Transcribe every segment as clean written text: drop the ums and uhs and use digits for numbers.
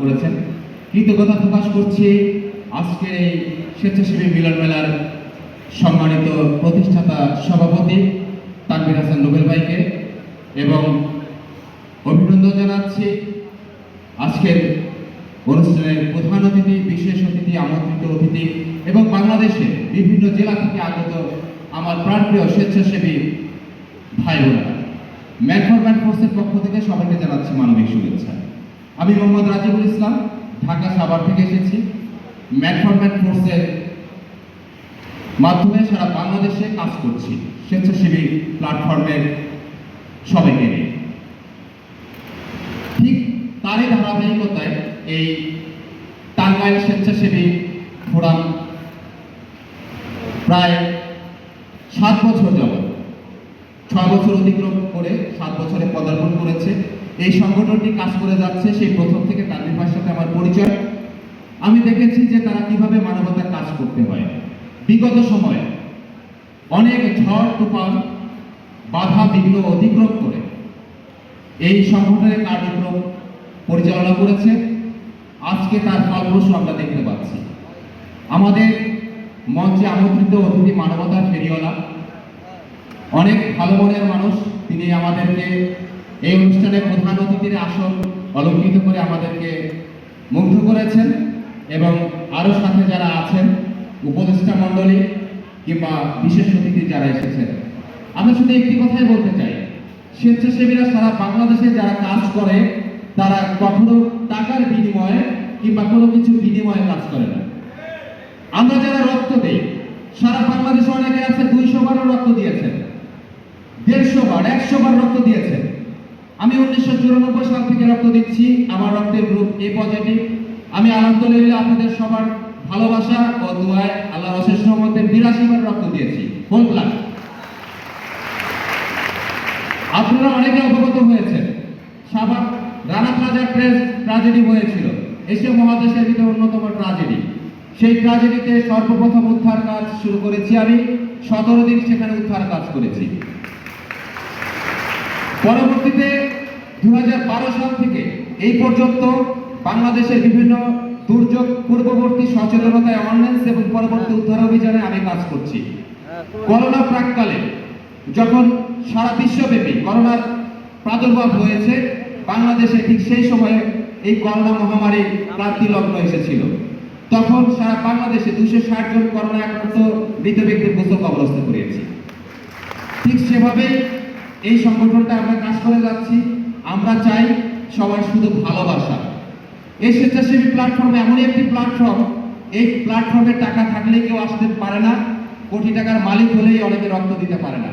করেছেন। কৃতজ্ঞতা প্রকাশ করছি আজকে এই স্বেচ্ছাসেবী মিলন মেলার সম্মানিত প্রতিষ্ঠাতা সভাপতি তানভীর হাসান রুবেল ভাইকে এবং অভিনন্দন জানাচ্ছি আজকের অনুষ্ঠানের প্রধান অতিথি, বিশেষ অতিথি, আমন্ত্রিত অতিথি এবং বাংলাদেশের বিভিন্ন জেলা থেকে আগত আমার প্রাণপ্রিয় স্বেচ্ছাসেবী ভাই বোনেরা। ম্যান ফর ম্যান ফোর্সের পক্ষ থেকে সবাইকে জানাচ্ছি মানবিক শুভেচ্ছা। আমি মোহাম্মদ রাজিবুল ইসলাম, ঢাকা সাভার থেকে এসেছি। ম্যান ফর ম্যান ফোর্সের মাধ্যমে সারা বাংলাদেশে কাজ করছি স্বেচ্ছাসেবী প্ল্যাটফর্মের সবাইকে নিয়ে। ঠিক তারই ধারাবাহিকতায় এই টাঙ্গাইল স্বেচ্ছাসেবী ফোরাম প্রায় 7 বছর যাবত, 6 বছর অতিক্রম করে 7 বছরে পদার্পণ করেছে। এই সংগঠনটি কাজ করে যাচ্ছে সেই প্রথম থেকে। তানভীর ভাইয়ের সাথে আমার পরিচয়। আমি দেখেছি যে তারা কিভাবে মানবতার কাজ করতে হয়। বিগত সময়ে অনেক ঝড় তুফান বাধা বিঘ্ন অতিক্রম করে এই সংগঠনের কার্যক্রম পরিচালনা করেছে। আজকে তার ফলপ্রসূ আমরা দেখতে পাচ্ছি। আমাদের মঞ্চে আমন্ত্রিত অতিথি মানবতার ফেরিওয়ালা, অনেক ভালো মনের মানুষ। তিনি আমাদেরকে এই অনুষ্ঠানে প্রধান অতিথির আসন অলঙ্কৃত করে আমাদেরকে মুগ্ধ করেছেন এবং আরও সাথে যারা আছেন উপদেষ্টা মণ্ডলী কিংবা বিশেষ অতিথি যারা এসেছেন, আমরা শুধু একটি কথাই বলতে চাই, স্বেচ্ছাসেবীরা সারা বাংলাদেশে যারা কাজ করে তারা কখনো টাকার বিনিময়ে কিংবা কোনো কিছু বিনিময়ে কাজ করে না। আমরা যারা রক্ত দিই, সারা বাংলাদেশে অনেকে আছে 200 বারও রক্ত দিয়েছেন, 150 বার, 100 বার রক্ত দিয়েছেন। আমি 1994 সাল থেকে রক্ত দিচ্ছি। আমার রক্তের গ্রুপ এ পজিটিভ। আমি আলহামদুলিল্লাহ আপনাদের সবার ভালোবাসা ও দোয়ায় আল্লাহর অশেষ রহমতে 82 বার রক্ত দিয়েছি, হোল ব্লাড। আপনারা অনেকে অবগত হয়েছেন সাভার রানা প্লাজার ট্র্যাজেডি হয়েছিল, এশিয়া মহাদেশের ভিতরে অন্যতম ট্র্যাজেডি। সেই ট্র্যাজেডিতে সর্বপ্রথম উদ্ধার কাজ শুরু করেছি আমি। 17 দিন সেখানে উদ্ধার কাজ করেছি। পরবর্তীতে 2012 সাল থেকে এই পর্যন্ত বাংলাদেশের বিভিন্ন দুর্যোগ পূর্ববর্তী সচেতনতা অ্যাওয়ারনেস এবং পরবর্তী উদ্ধার অভিযানে আমি কাজ করছি। করোনা প্রাককালে যখন সারা বিশ্বব্যাপী করোনার প্রাদুর্ভাব হয়েছে, বাংলাদেশে ঠিক সেই সময়ে এই করোনা মহামারী ক্রান্তি লগ্ন এসেছিল। তখন সারা বাংলাদেশে 260 জন করোনা আক্রান্ত মৃত ব্যক্তির গোসল কবরস্থ করিয়েছি। ঠিক সেভাবেই এই সংগঠনটা আমরা কাজ করে যাচ্ছি। আমরা চাই সবার শুধু ভালোবাসা। এই স্বেচ্ছাসেবী প্ল্যাটফর্ম এমনই একটি প্ল্যাটফর্ম, এই প্ল্যাটফর্মে টাকা থাকলে কেউ আসতে পারে না, কোটি টাকার মালিক হলেই অনেকে রক্ত দিতে পারে না।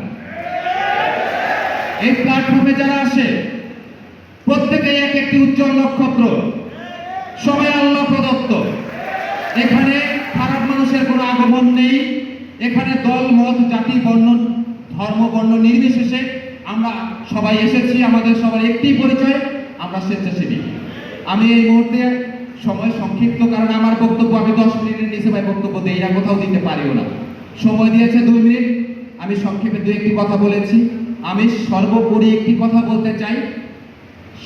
এই প্ল্যাটফর্মে যারা আসে প্রত্যেকেই এক একটি উজ্জ্বল নক্ষত্র, সবাই আল্লাহ প্রদত্ত। এখানে খারাপ মানুষের কোনো আগমন নেই। এখানে দল, মত, জাতি, বর্ণ, ধর্ম, বর্ণ নির্বিশেষে আমরা সবাই এসেছি। আমাদের সবার একটি পরিচয়, আমরা স্বেচ্ছাসেবী। আমি এই মুহূর্তে সময় সংক্ষিপ্ত, কারণ আমার বক্তব্য আমি 10 মিনিটের নিচে ভাই বক্তব্য দেই না, কোথাও দিতে পারিও না। সময় দিয়েছে 2 মিনিট, আমি সংক্ষেপে 2-1টি কথা বলেছি। আমি সর্বোপরি একটি কথা বলতে চাই,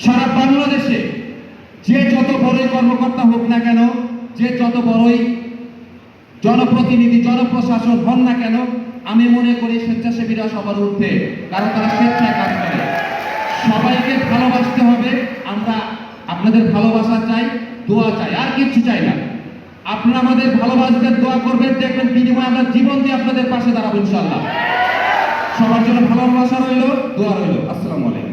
সারা বাংলাদেশে যে যত বড়ই কর্মকর্তা হোক না কেন, যে যত বড়ই জনপ্রতিনিধি, জনপ্রশাসন হন না কেন, আমি মনে করি স্বেচ্ছাসেবীরা সবার ঊর্ধ্বে, কারণ তারা স্বেচ্ছায় কাজ করে। সবাইকে ভালোবাসতে হবে। আমরা আপনাদের ভালোবাসা চাই, দোয়া চাই, আর কিছু চাই না। আপনারা আমাদের ভালোবাসবেন, দোয়া করবেন, দেখবেন বিনিময়ে আমরা জীবন দিয়ে আপনাদের পাশে দাঁড়াবো ইনশাআল্লাহ। সবার জন্য ভালোবাসা রইল, দোয়া রইল। আসসালামু আলাইকুম।